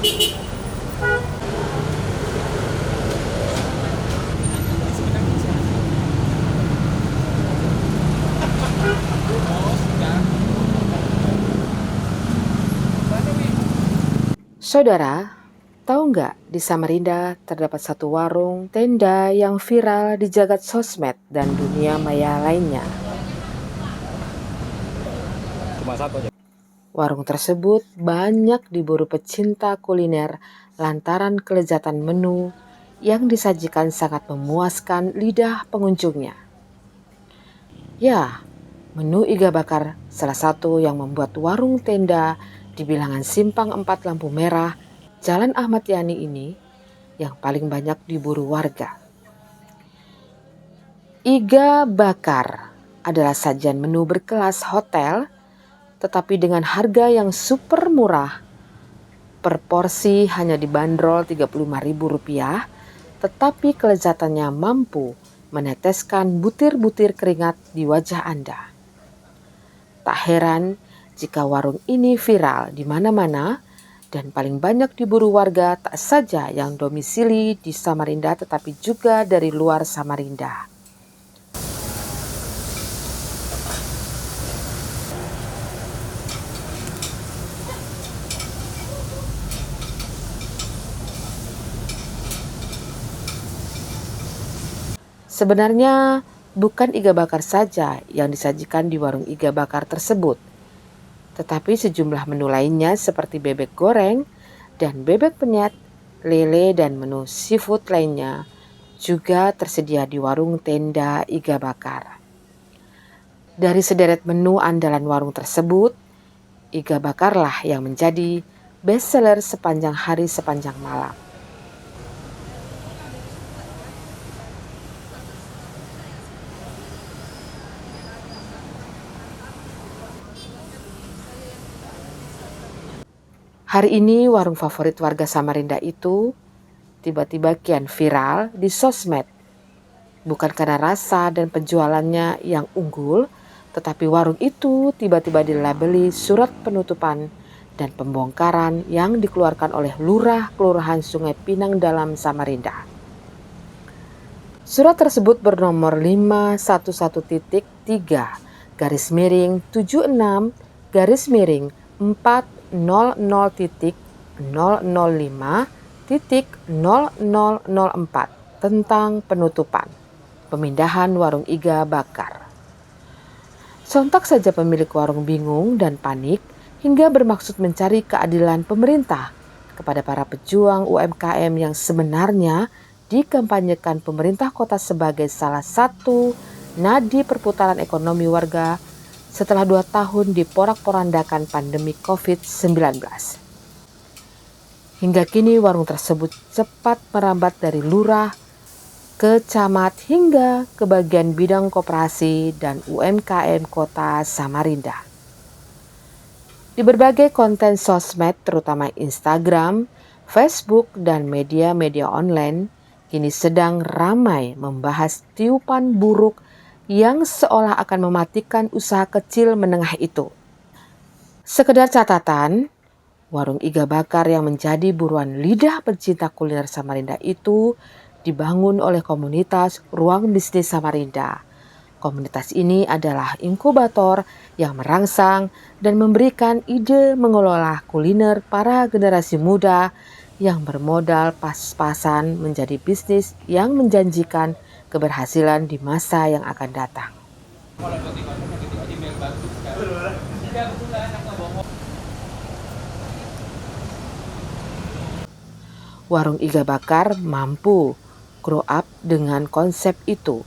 Saudara, tahu nggak di Samarinda terdapat satu warung tenda yang viral di jagat sosmed dan dunia maya lainnya. Cuma satu aja. Warung tersebut banyak diburu pecinta kuliner lantaran kelezatan menu yang disajikan sangat memuaskan lidah pengunjungnya. Ya, menu iga bakar salah satu yang membuat warung tenda di bilangan Simpang 4 Lampu Merah, Jalan Ahmad Yani ini yang paling banyak diburu warga. Iga bakar adalah sajian menu berkelas hotel, tetapi dengan harga yang super murah. Per porsi hanya dibanderol Rp35.000, tetapi kelezatannya mampu meneteskan butir-butir keringat di wajah Anda. Tak heran jika warung ini viral di mana-mana dan paling banyak diburu warga tak saja yang domisili di Samarinda tetapi juga dari luar Samarinda. Sebenarnya bukan iga bakar saja yang disajikan di warung iga bakar tersebut, tetapi sejumlah menu lainnya seperti bebek goreng dan bebek penyet, lele dan menu seafood lainnya juga tersedia di warung tenda iga bakar. Dari sederet menu andalan warung tersebut, iga bakarlah yang menjadi bestseller sepanjang hari sepanjang malam. Hari ini warung favorit warga Samarinda itu tiba-tiba kian viral di sosmed. Bukan karena rasa dan penjualannya yang unggul, tetapi warung itu tiba-tiba dilabeli surat penutupan dan pembongkaran yang dikeluarkan oleh Lurah Kelurahan Sungai Pinang Dalam Samarinda. Surat tersebut bernomor 511-76-400.005.0004 tentang penutupan, pemindahan warung iga bakar. Sontak saja pemilik warung bingung dan panik hingga bermaksud mencari keadilan pemerintah kepada para pejuang UMKM yang sebenarnya dikampanyekan pemerintah kota sebagai salah satu nadi perputaran ekonomi warga setelah 2 tahun diporak-porandakan pandemi COVID-19. Hingga kini warung tersebut cepat merambat dari lurah ke camat hingga ke bagian bidang koperasi dan UMKM Kota Samarinda. Di berbagai konten sosmed terutama Instagram, Facebook, dan media-media online kini sedang ramai membahas tiupan buruk yang seolah akan mematikan usaha kecil menengah itu. Sekedar catatan, warung iga bakar yang menjadi buruan lidah pencinta kuliner Samarinda itu dibangun oleh komunitas Ruang Bisnis Samarinda. Komunitas ini adalah inkubator yang merangsang dan memberikan ide mengelola kuliner para generasi muda yang bermodal pas-pasan menjadi bisnis yang menjanjikan keberhasilan di masa yang akan datang. Warung iga bakar mampu grow up dengan konsep itu.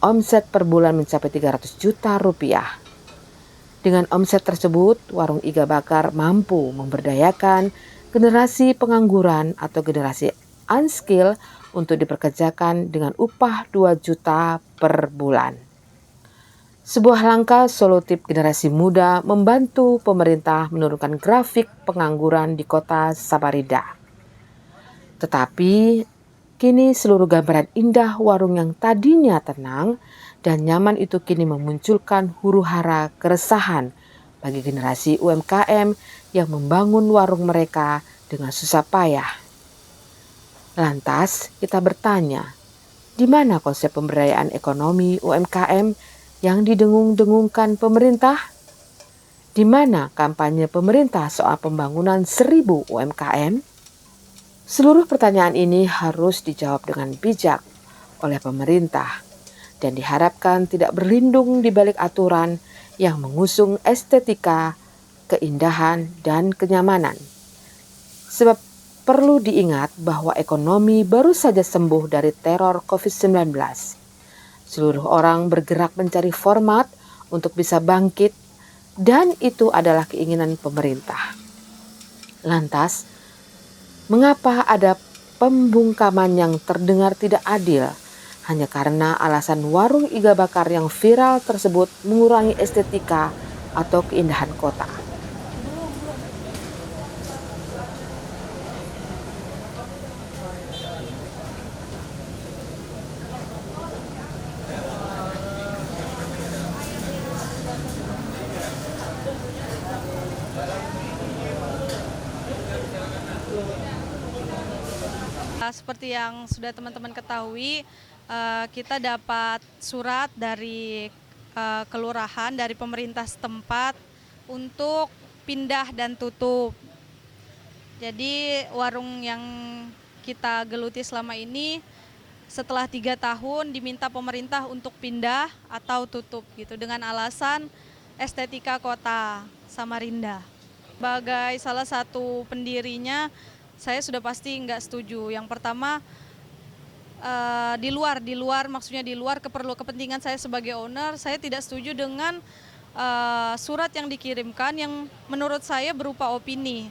Omset per bulan mencapai 300 juta rupiah. Dengan omset tersebut, warung iga bakar mampu memberdayakan generasi pengangguran atau generasi unskill untuk dipekerjakan dengan upah 2 juta per bulan. Sebuah langkah solutif generasi muda membantu pemerintah menurunkan grafik pengangguran di kota Samarinda. Tetapi kini seluruh gambaran indah warung yang tadinya tenang dan nyaman itu kini memunculkan huru-hara keresahan bagi generasi UMKM yang membangun warung mereka dengan susah payah. Lantas kita bertanya, di mana konsep pemberdayaan ekonomi UMKM yang didengung-dengungkan pemerintah? Di mana kampanye pemerintah soal pembangunan 1.000 UMKM? Seluruh pertanyaan ini harus dijawab dengan bijak oleh pemerintah dan diharapkan tidak berlindung di balik aturan yang mengusung estetika, keindahan, dan kenyamanan. Sebab perlu diingat bahwa ekonomi baru saja sembuh dari teror COVID-19. Seluruh orang bergerak mencari format untuk bisa bangkit, dan itu adalah keinginan pemerintah. Lantas, mengapa ada pembungkaman yang terdengar tidak adil hanya karena alasan warung iga bakar yang viral tersebut mengurangi estetika atau keindahan kota? Seperti yang sudah teman-teman ketahui, kita dapat surat dari kelurahan, dari pemerintah setempat untuk pindah dan tutup. Jadi warung yang kita geluti selama ini setelah 3 tahun diminta pemerintah untuk pindah atau tutup gitu dengan alasan estetika kota Samarinda. Sebagai salah satu pendirinya, saya sudah pasti nggak setuju. Yang pertama, di luar maksudnya di luar kepentingan saya sebagai owner, saya tidak setuju dengan surat yang dikirimkan yang menurut saya berupa opini.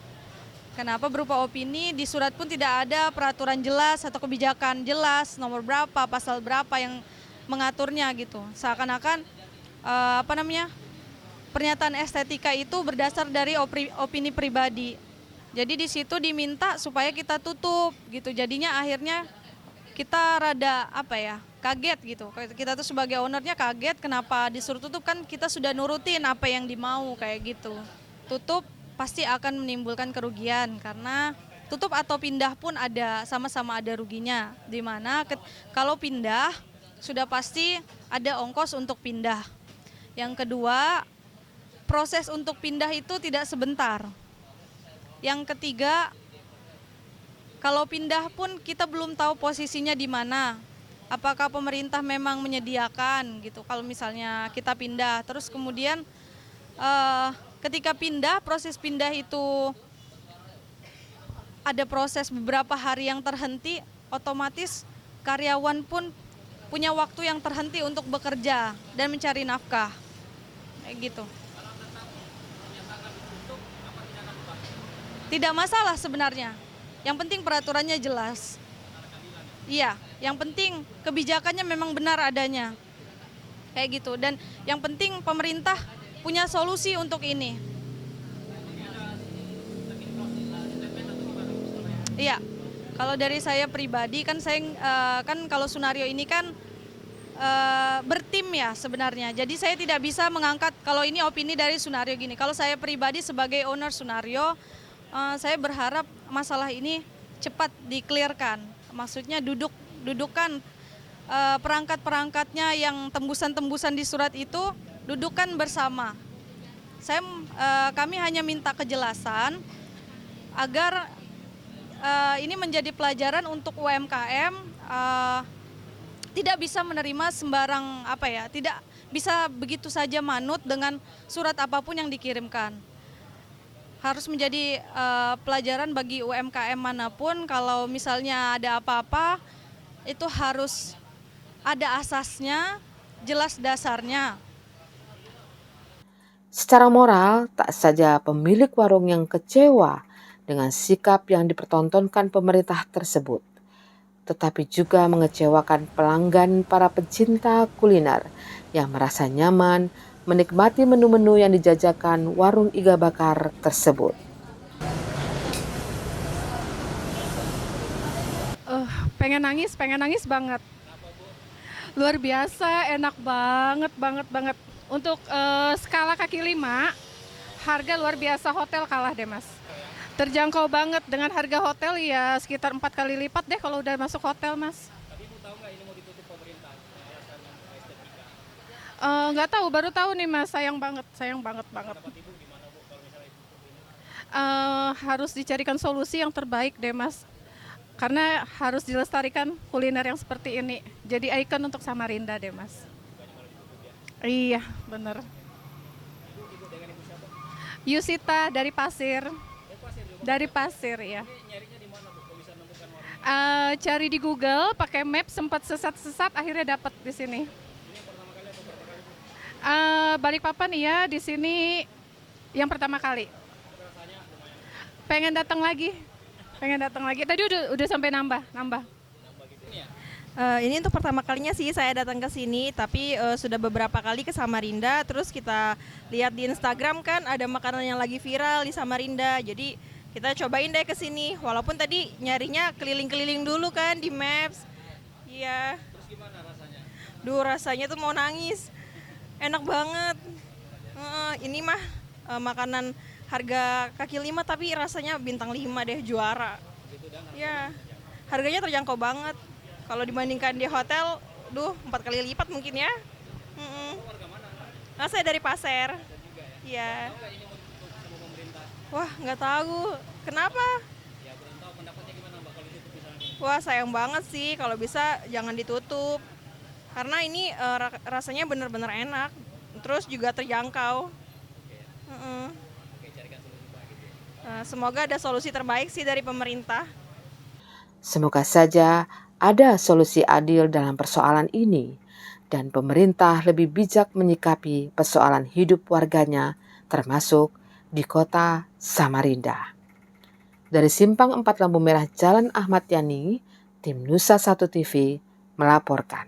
Kenapa berupa opini? Di surat pun tidak ada peraturan jelas atau kebijakan jelas, nomor berapa, pasal berapa yang mengaturnya gitu. Seakan-akan pernyataan estetika itu berdasar dari opini pribadi. Jadi di situ diminta supaya kita tutup gitu. Jadinya akhirnya kita rada kaget gitu. Kita tuh sebagai ownernya kaget kenapa disuruh tutup, kan kita sudah nurutin apa yang dimau kayak gitu. Tutup pasti akan menimbulkan kerugian karena tutup atau pindah pun sama-sama ada ruginya. Dimana kalau pindah sudah pasti ada ongkos untuk pindah. Yang kedua, proses untuk pindah itu tidak sebentar. Yang ketiga, kalau pindah pun kita belum tahu posisinya di mana. Apakah pemerintah memang menyediakan gitu. Kalau misalnya kita pindah, terus kemudian ketika pindah, proses pindah itu ada proses beberapa hari yang terhenti, otomatis karyawan pun punya waktu yang terhenti untuk bekerja dan mencari nafkah. Kayak gitu. Tidak masalah sebenarnya. Yang penting peraturannya jelas. Iya, yang penting kebijakannya memang benar adanya. Kayak gitu. Dan yang penting pemerintah punya solusi untuk ini. Iya. Kalau dari saya pribadi kan kalau Sunario ini kan bertim ya sebenarnya. Jadi saya tidak bisa mengangkat kalau ini opini dari Sunario gini. Kalau saya pribadi sebagai owner Sunario, saya berharap masalah ini cepat di-clearkan. Maksudnya dudukkan perangkat-perangkatnya yang tembusan-tembusan di surat itu, dudukkan bersama. Kami hanya minta kejelasan agar ini menjadi pelajaran untuk UMKM, tidak bisa menerima sembarang tidak bisa begitu saja manut dengan surat apapun yang dikirimkan. Harus menjadi pelajaran bagi UMKM manapun, kalau misalnya ada apa-apa itu harus ada asasnya, jelas dasarnya. Secara moral, tak saja pemilik warung yang kecewa dengan sikap yang dipertontonkan pemerintah tersebut, tetapi juga mengecewakan pelanggan para pecinta kuliner yang merasa nyaman menikmati menu-menu yang dijajakan warung iga bakar tersebut. Pengen nangis banget. Luar biasa, enak banget. Untuk skala kaki 5, harga luar biasa, hotel kalah deh mas. Terjangkau banget dengan harga hotel ya sekitar 4 kali lipat deh kalau udah masuk hotel, Mas. Tapi Ibu tahu nggak ini mau ditutup pemerintah yayasan estetika? Nggak tahu, baru tahu nih, Mas. Sayang banget banget. Pendapat Ibu gimana Bu kalau misalnya ditutup ini? Harus dicarikan solusi yang terbaik deh, Mas. Karena harus dilestarikan kuliner yang seperti ini. Jadi ikon untuk Samarinda deh, Mas. Iya, bener. Ibu dengan Ibu siapa? Yusita dari Pasir. Pasir juga. Dari Pasir ya. Ini nyarinya di mana Bu? Kalau bisa nemukan warung? Cari di Google, pakai map, sempat sesat-sesat, akhirnya dapat di sini. Ini yang pertama kali atau berapa kali Bu? Balikpapan iya, di sini yang pertama kali. Rasanya lumayan. Pengen datang lagi. Tadi udah sampai nambah. Ini untuk pertama kalinya sih saya datang ke sini, tapi sudah beberapa kali ke Samarinda. Terus kita lihat di Instagram kan ada makanan yang lagi viral di Samarinda. Jadi kita cobain deh ke sini. Walaupun tadi nyarinya keliling-keliling dulu kan di Maps. Iya. Terus gimana rasanya? Duh, rasanya tuh mau nangis. Enak banget. Ini mah makanan harga kaki 5 tapi rasanya bintang 5 deh, juara. Ya, harganya terjangkau banget. Kalau dibandingkan di hotel, 4 kali lipat mungkin ya. Nah, saya dari Pasir. Iya. Wah, nggak tahu. Kenapa? Ya belum tahu pendapatnya gimana Mbak kalau ditutup misalnya? Wah, sayang banget sih. Kalau bisa jangan ditutup. Karena ini rasanya benar-benar enak. Terus juga terjangkau. Oke, carikan solusi Pak gitu ya. Semoga ada solusi terbaik sih dari pemerintah. Semoga saja ada solusi adil dalam persoalan ini dan pemerintah lebih bijak menyikapi persoalan hidup warganya termasuk di kota Samarinda. Dari Simpang 4 Lampu Merah Jalan Ahmad Yani, tim Nusa 1 TV melaporkan.